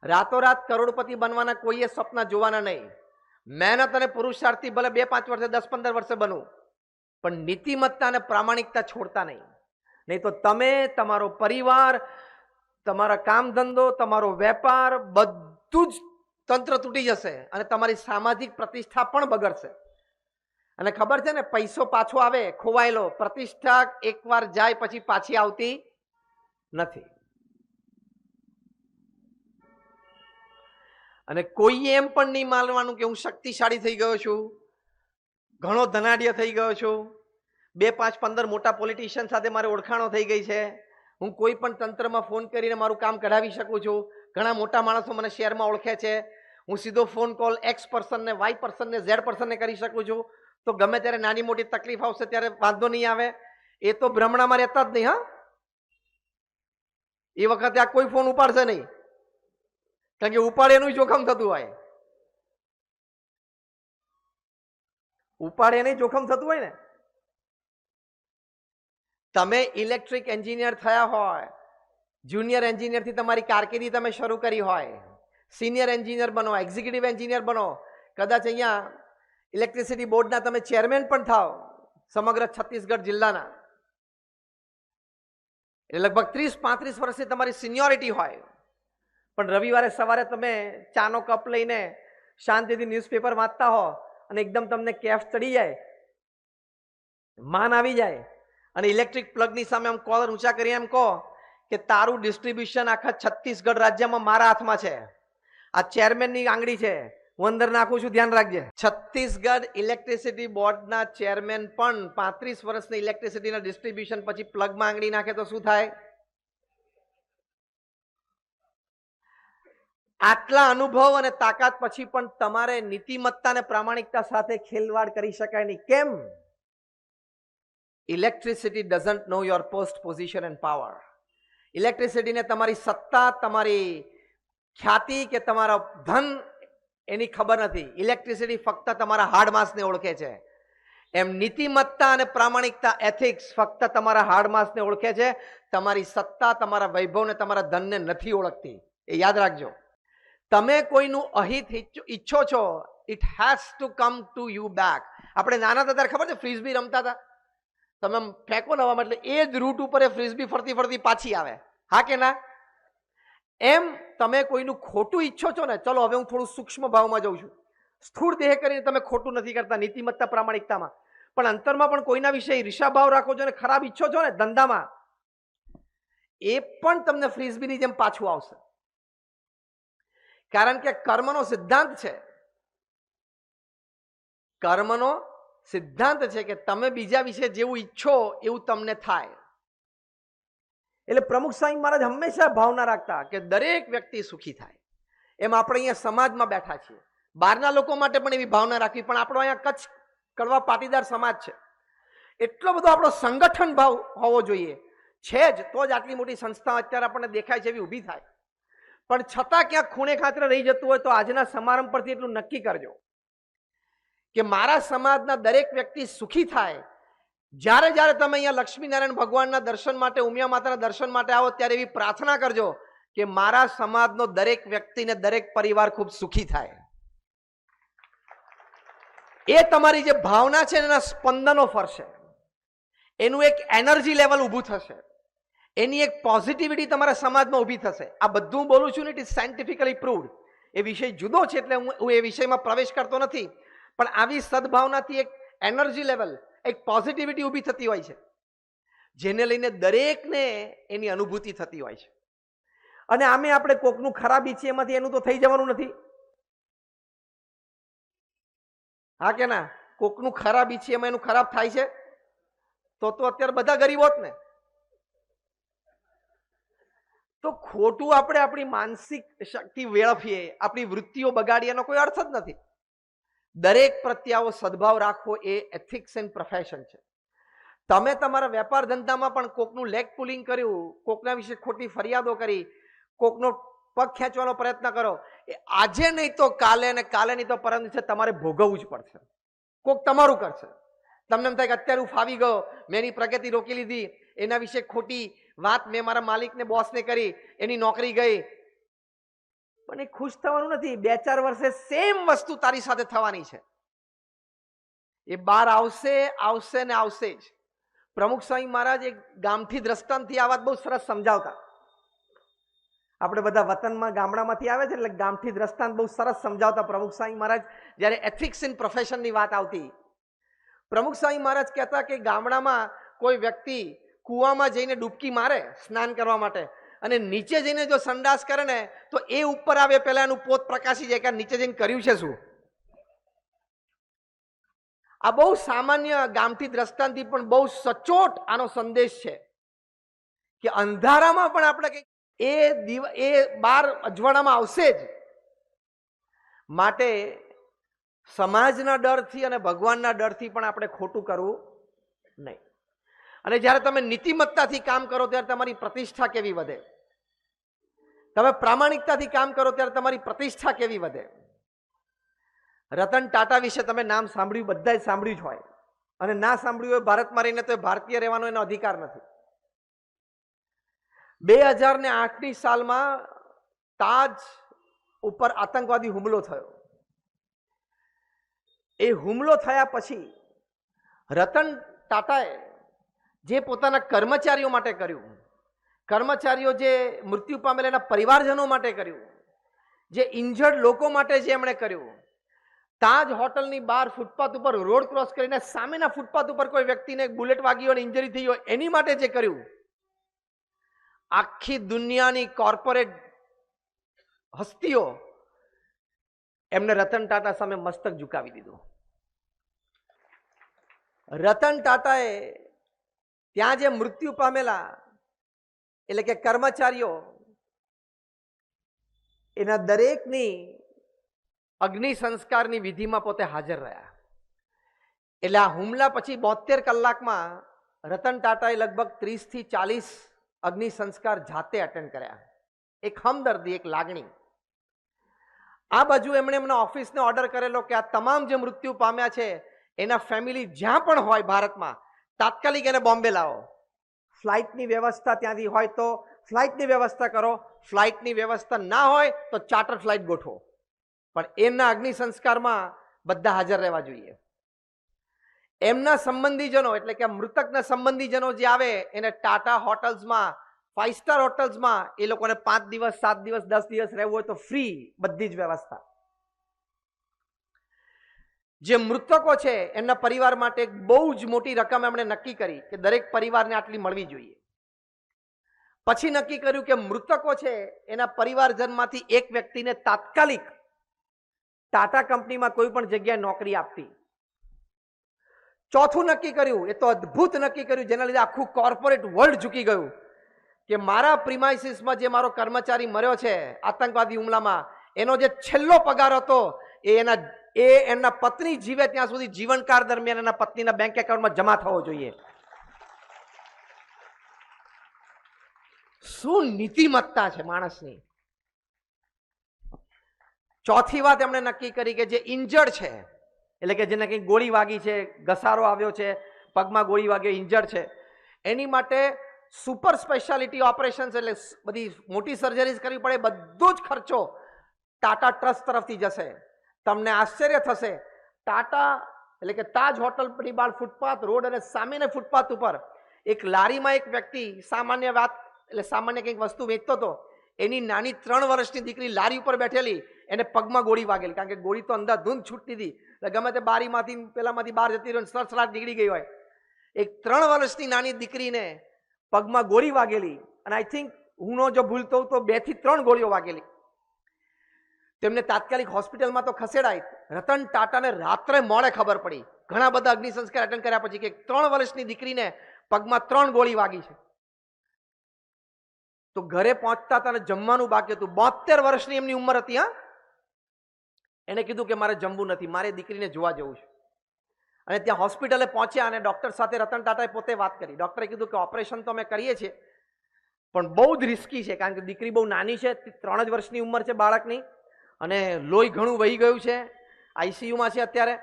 રાતોરાત કરોડપતિ બનવાના કોઈએ સપના જોવાના નહીં. મહેનત અને પુરુષાર્થથી ભલે 2-5 વર્ષે 10-15 વર્ષે બનવું, પણ નીતિમત્તા અને પ્રામાણિકતા છોડતા નહીં. નહીં તો તમે, તમારો પરિવાર, તમારા કામ ધંધો, તમારો વેપાર બધું જ તંત્ર તૂટી જશે અને તમારી સામાજિક પ્રતિષ્ઠા પણ બગડશે. અને ખબર છે ને, પૈસો પાછો આવે ખોવાયેલો, પ્રતિષ્ઠા એકવાર જાય પછી પાછી આવતી નથી. અને કોઈએ એમ પણ નહીં માનવાનું કે હું શક્તિશાળી થઈ ગયો છું, ઘણો ધનાઢ્ય થઈ ગયો છું, 2-5-15 મોટા પોલિટિશિયન સાથે મારે ઓળખાણો થઈ ગઈ છે, હું કોઈ પણ તંત્રમાં ફોન કરીને મારું કામ કઢાવી શકું છું, ઘણા મોટા માણસો મને શહેરમાં ઓળખે છે, હું સીધો ફોન કોલ એક્સ પર્સનને, વાય પર્સનને, ઝેડ પર્સનને કરી શકું છું, તો ગમે ત્યારે નાની મોટી તકલીફ આવશે ત્યારે વાંધો નહીં આવે. એ તો ભ્રમણામાં રહેતા જ નહીં. હા, એ વખતે આ કોઈ ફોન ઉપાડશે નહીં, કારણ કે ઉપાડે એનું જોખમ થતું હોય. ઉપાડે નહીં જોખમ થતું હોય ને. તમે ઇલેક્ટ્રિક એન્જિનિયર થયા હોય, જુનિયર એન્જિનિયરથી તમારી કારકિર્દી તમે શરૂ કરી હોય, સિનિયર એન્જિનિયર બનો, એક્ઝિક્યુટિવ એન્જિનિયર બનો, કદાચ અહીંયા ઇલેક્ટ્રિસિટી બોર્ડના તમે ચેરમેન પણ થાવ સમગ્ર છત્તીસગઢ જિલ્લાના, એટલે લગભગ 30-35 વર્ષની તમારી સિનિયોરિટી હોય, પણ રવિવારે સવારે તમે ચાનો કપ લઈને શાંતિથી ન્યૂઝપેપર વાંચતા હો અને એકદમ તમને કેફ ચડી જાય, માન આવી જાય, અને ઇલેક્ટ્રિક પ્લગની સામે આમ કોલર ઊંચા કરી એમ કહો કે તારું ડિસ્ટ્રીબ્યુશન આખા છત્તીસગઢ રાજ્યમાં મારા હાથમાં છે, આ ચેરમેનની આંગળી છે, હું અંદર નાખું છું, ધ્યાન રાખજે. છત્તીસગઢ ઇલેક્ટ્રિસિટી બોર્ડના ચેરમેન પણ 35 વર્ષની ઇલેક્ટ્રિસિટીના ડિસ્ટ્રીબ્યુશન પછી પ્લગમાં આંગળી નાખે તો શું થાય? આટલા અનુભવ અને તાકાત પછી પણ તમારે નીતિમત્તા અને પ્રામાણિકતા સાથે ખેલવાડ કરી શકાય નહીં. કેમ? Electricity doesn't know your post, position and power. ઇલેક્ટ્રિસિટીને તમારી સત્તા, તમારી ખ્યાતિ કે તમારા ધન એની ખબર નથી. ઇલેક્ટ્રિસિટી ફક્ત તમારા હાડ માંસને ઓળખે છે. એમ નીતિમત્તા અને પ્રામાણિકતા, એથિક્સ ફક્ત તમારા હાડ માંસને ઓળખે છે, તમારી સત્તા, તમારા વૈભવ ને તમારા ધનને નથી ઓળખતી. એ યાદ રાખજો. તમે કોઈનું અહિત ઈચ્છો છો, it has to come to you back. આપણે નાના હતા ત્યારે ખબર છે ફ્રીઝબી રમતા હતા, તમે ફેંકો ને હવામાં એટલે એ જ રૂટ ઉપર એ ફ્રીઝબી ફરતી ફરતી પાછી આવે. હા કે ના? એમ તમે કોઈનું ખોટું ઈચ્છો છો ને, ચલો હવે હું થોડું સૂક્ષ્મ ભાવમાં જઉં છું, સ્થૂળ દેહ કરીને તમે ખોટું નથી કરતા નીતિમત્તા પ્રામાણિકતામાં, પણ અંતરમાં પણ કોઈના વિશે ઈર્ષાભાવ રાખો છો ને ખરાબ ઈચ્છો છો ને ધંધામાં, એ પણ તમને ફ્રીઝબીની જેમ પાછું આવશે. કારણ કે કર્મનો સિદ્ધાંત છે, કર્મનો સિદ્ધાંત છે કે તમે બીજા વિશે જેવું ઈચ્છો એવું તમને થાય. એટલે પ્રમુખ સ્વામી મહારાજ હંમેશા ભાવના રાખતા કે દરેક વ્યક્તિ સુખી થાય. એમ આપણે અહીંયા સમાજમાં બેઠા છીએ, બહારના લોકો માટે પણ એવી ભાવના રાખવી, પણ આપણો અહીંયા કચ્છ કડવા પાટીદાર સમાજ છે, એટલો બધો આપણો સંગઠન ભાવ હોવો જોઈએ છે જ, તો જ આટલી મોટી સંસ્થા અત્યારે આપણને દેખાય છે એવી ઊભી થાય. પણ છતાં ક્યાંક ખૂણે ખાતરે રહી જતું હોય તો આજના સમારંભ પરથી એટલું નક્કી કરજો કે મારા સમાજના દરેક વ્યક્તિ સુખી થાય. જ્યારે જ્યારે તમે અહીંયા લક્ષ્મીનારાયણ ભગવાનના દર્શન માટે, ઉમિયા માતાના દર્શન માટે આવો ત્યારે એવી પ્રાર્થના કરજો કે મારા સમાજનો દરેક વ્યક્તિને, દરેક પરિવાર ખૂબ સુખી થાય. એ તમારી જે ભાવના છે એના સ્પંદનો ફરશે, એનું એક એનર્જી લેવલ ઊભું થશે, એની એક પોઝિટિવિટી તમારા સમાજમાં ઊભી થશે. આ બધું બોલું છું ને, ઇટ ઇઝ સાયન્ટિફિકલી પ્રૂવડ. એ વિષય જુદો છે એટલે હું એ વિષયમાં પ્રવેશ કરતો નથી, પણ આવી સદભાવનાથી એક એનર્જી લેવલ, એક પોઝિટિવિટી ઊભી થતી હોય છે, જેને લઈને દરેકને એની અનુભૂતિ થતી હોય છે. અને આમે આપણે કોકનું ખરાબ ઈચ્છીએ એમાંથી એનું તો થઈ જવાનું નથી. હા કે ના? કોકનું ખરાબ ઈચ્છીએ એમાં એનું ખરાબ થાય છે તો અત્યારે બધા ગરીબ હોત ને. તો ખોટું આપણે આપણી માનસિક શક્તિ વેડફીએ, આપણી વૃત્તિઓ બગાડીએ, એનો કોઈ અર્થ જ નથી. દરેક પ્રત્યે આવો સદભાવ રાખવો એ એથિક્સ એન્ડ પ્રોફેશન છે. તમે તમારા વેપાર ધંધામાં પણ કોકનું લેગ પુલિંગ કર્યું, કોકના વિશે ખોટી ફરિયાદો કરી, કોકનો પગ ખેંચવાનો પ્રયત્ન કરો, એ આજે નહીં તો કાલે, અને કાલે નહીં તો પરમ દિવસે તમારે ભોગવવું જ પડશે. કોક તમારું કરશે. તમને એમ થાય કે અત્યારે હું ફાવી ગયો, મેં એની પ્રગતિ રોકી લીધી, એના વિશે ખોટી વાત મેં મારા માલિકને, બોસને કરી, એની નોકરી ગઈ, પણ એ ખુશ થવાનું નથી. 2-4 વર્ષે સેમ વસ્તુ તારી સાથે થવાની છે. એ બહાર આવશે આવશે ને આવશે જ. પ્રમુખ સ્વામી મહારાજ એક ગામથી દ્રષ્ટાંતથી આ વાત બહુ સરસ સમજાવતા. આપણે બધા વતનમાં ગામડામાંથી આવે છે એટલે ગામથી દ્રષ્ટાંત બહુ સરસ સમજાવતા પ્રમુખ સ્વામી મહારાજ. જ્યારે એથિક્સ ઇન પ્રોફેશનની વાત આવતી, પ્રમુખ સ્વામી મહારાજ કહેતા કે ગામડામાં કોઈ વ્યક્તિ કૂવામાં જઈને ડૂબકી મારે સ્નાન કરવા માટે અને નીચે જઈને જો સંડાસ કરે ને તો એ ઉપર આવે પહેલા એનું પોત પ્રકાશી જાય કે નીચે જઈને કર્યું છે શું. આ બહુ સામાન્ય ગામથી દ્રષ્ટાંતથી પણ બહુ સચોટ આનો સંદેશ છે કે અંધારામાં પણ આપણે કંઈક એ બાર અજવાળામાં આવશે જ. માટે સમાજના ડરથી અને ભગવાનના ડરથી પણ આપણે ખોટું કરવું નહીં. અને જ્યારે તમે નીતિમત્તાથી કામ કરો ત્યારે તમારી પ્રતિષ્ઠા કેવી વધે, તમે પ્રામાણિકતાથી કામ કરો ત્યારે તમારી પ્રતિષ્ઠા કેવી વધે. રતન ટાટા વિશે તમે નામ સાંભળ્યું, બધાએ સાંભળ્યું જ હોય, અને ના સાંભળ્યું હોય ભારતમાં રહીને તો ભારતીય રહેવાનો એનો અધિકાર નથી. 2008ની સાલમાં તાજ ઉપર આતંકવાદી હુમલો થયો. એ હુમલો થયા પછી રતન ટાટાએ જે પોતાના કર્મચારીઓ માટે કર્યું, કર્મચારીઓ જે મૃત્યુ પામેલા એના પરિવારજનો માટે કર્યું, જે ઇન્જર્ડ લોકો માટે જે એમણે કર્યું, તાજ હોટલની બહાર ફૂટપાથ ઉપર રોડ ક્રોસ કરીને સામેના ફૂટપાથ ઉપર કોઈ વ્યક્તિને બુલેટ વાગી હોય અને ઇન્જરી થઈ હોય એની માટે જે કર્યું, આખી દુનિયાની કોર્પોરેટ હસ્તીઓ એમને રતન ટાટા સામે મસ્તક ઝુકાવી દીધું. રતન ટાટાએ ત્યાં જે મૃત્યુ પામેલા એટલે કે કર્મચારીઓ એના દરેકની અગ્નિ સંસ્કારની વિધિમાં પોતે હાજર રહ્યા. એટલે આ હુમલા પછી 72 કલાકમાં રતન ટાટાએ લગભગ 30 થી 40 અગ્નિ સંસ્કાર જાતે અટેન્ડ કર્યા. એક હમદર્દી, એક લાગણી. આ બાજુ એમણે એમના ઓફિસને ઓર્ડર કરેલો કે આ તમામ જે મૃત્યુ પામ્યા છે એના ફેમિલી જ્યાં પણ હોય ભારતમાં તાત્કાલિક એને બોમ્બે લાવો. ફ્લાઇટની વ્યવસ્થા ત્યાંથી હોય તો ફ્લાઇટની વ્યવસ્થા કરો, ફ્લાઇટની વ્યવસ્થા ના હોય તો ચાર્ટર ફ્લાઇટ ગોઠવો, પણ એમના અગ્નિ સંસ્કારમાં બધા હાજર રહેવા જોઈએ. એમના સંબંધીજનો એટલે કે મૃતકના સંબંધીજનો જે આવે એને ટાટા હોટલ્સમાં, 5 સ્ટાર હોટલ્સમાં એ લોકોને 5 દિવસ, 7 દિવસ, 10 દિવસ રહેવું હોય તો ફ્રી બધી જ વ્યવસ્થા. જે મૃતકો છે એમના પરિવાર માટે એક બહુ જ મોટી રકમ એમણે નક્કી કરી કે દરેક પરિવારને આટલી મળવી જોઈએ. પછી નક્કી કર્યું કે મૃતકો છે એના પરિવારજનમાંથી એક વ્યક્તિને તાત્કાલિક ટાટા કંપનીમાં કોઈ પણ જગ્યાએ નોકરી આપવી. ચોથું નક્કી કર્યું, એ તો અદ્ભુત નક્કી કર્યું જેના લીધે આખું કોર્પોરેટ વર્લ્ડ ઝૂકી ગયું, કે મારા પ્રિમાઇસીસમાં જે મારો કર્મચારી મર્યો છે આતંકવાદી હુમલામાં એનો જે છેલ્લો પગાર હતો એ એમના પત્ની જીવે ત્યાં સુધી જીવનકાળ દરમિયાન એના પત્નીના બેંક એકાઉન્ટમાં જમા થવો જોઈએ. શું નીતિમત્તા છે માણસની. ચોથી વાત એમણે નક્કી કરી કે જે ઇન્જર્ડ છે એટલે કે જેને કંઈક ગોળી વાગી છે, ઘસારો આવ્યો છે, પગમાં ગોળી વાગ્યો, ઇન્જર્ડ છે, એની માટે સુપર સ્પેશિયાલિટી ઓપરેશન્સ એટલે બધી મોટી સર્જરીઝ કરવી પડે, બધો જ ખર્ચો ટાટા ટ્રસ્ટ તરફથી જશે. તમને આશ્ચર્ય થશે, ટાટા એટલે કે તાજ હોટલની બહાર ફૂટપાથ રોડ અને સામેના ફૂટપાથ ઉપર એક લારીમાં એક વ્યક્તિ સામાન્ય વાત એટલે સામાન્ય કંઈક વસ્તુ વેચતો હતો, એની નાની 3 વર્ષની દીકરી લારી ઉપર બેઠેલી, એને પગમાં ગોળી વાગેલી, કારણ કે ગોળી તો અંધાધૂંધ છૂટતી હતી એટલે ગમે તે બારીમાંથી પેલામાંથી બહાર જતી રહી સરસરાટ નીકળી ગઈ હોય. એક 3 વર્ષની નાની દીકરીને પગમાં ગોળી વાગેલી અને આઈ થિંક હું જો ભૂલતો હોઉં તો 2 થી 3 ગોળીઓ વાગેલી. તેમને તાત્કાલિક હોસ્પિટલમાં તો ખસેડાય. રતન ટાટાને રાત્રે મોડે ખબર પડી ઘણા બધા અગ્નિ સંસ્કાર અટેન્ડ કર્યા પછી કે 3 વર્ષની દીકરીને પગમાં 3 ગોળી વાગી છે. તો ઘરે પહોંચતા હતા અને જમવાનું બાકી હતું. 72 વર્ષની એમની ઉંમર હતી. હા, એને કીધું કે મારે જમવું નથી, મારે દીકરીને જોવા જવું છે. અને ત્યાં હોસ્પિટલે પહોંચ્યા અને ડોક્ટર સાથે રતન ટાટાએ પોતે વાત કરી. ડોક્ટરે કીધું કે ઓપરેશન તો અમે કરીએ છીએ પણ બહુ જ રિસ્કી છે, કારણ કે દીકરી બહુ નાની છે, 3 જ વર્ષની ઉંમર છે બાળકની, અને લોહી ઘણું વહી ગયું છે, આઈસીયુમાં છે અત્યારે.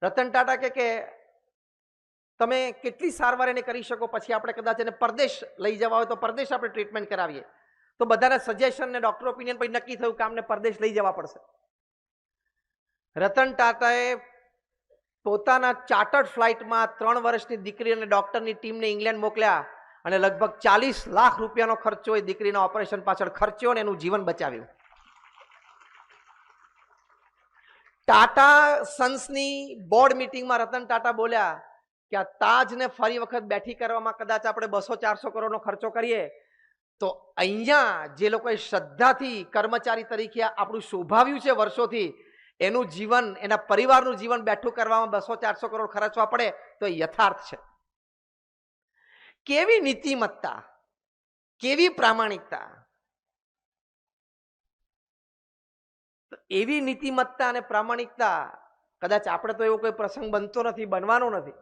રતન ટાટા કે તમે કેટલી સારવાર એને કરી શકો, પછી આપણે કદાચ એને પરદેશ લઈ જવા હોય તો પરદેશ આપણે ટ્રીટમેન્ટ કરાવીએ, તો બધાના સજેશન ને ડોક્ટર ઓપિનિયન પછી નક્કી થયું કે આમને પરદેશ લઈ જવા પડશે. રતન ટાટાએ પોતાના ચાર્ટર્ડ ફ્લાઇટમાં 3 વર્ષની દીકરી અને ડોક્ટરની ટીમને ઇંગ્લેન્ડ મોકલ્યા અને લગભગ 40 લાખ રૂપિયાનો ખર્ચો એ દીકરીના ઓપરેશન પાછળ ખર્ચ્યો અને એનું જીવન બચાવ્યું. ટાટા સન્સની બોર્ડ મીટિંગમાં રતન ટાટા બોલ્યા કે આ તાજને ફરી વખત બેઠી કરવામાં કદાચ આપણે 200-400 કરોડનો ખર્ચો કરીએ તો અહીંયા જે લોકોએ શ્રદ્ધાથી કર્મચારી તરીકે આપણું શોભાવ્યું છે વર્ષોથી, એનું જીવન, એના પરિવારનું જીવન બેઠું કરવામાં 200-400 કરોડ ખર્ચવા પડે તો એ યથાર્થ છે. કેવી નીતિમત્તા, કેવી પ્રામાણિકતા! એવી નીતિમત્તા અને પ્રામાણિકતા કદાચ આપણે તો એવો કોઈ પ્રસંગ બનતો નથી, બનવાનો નથી.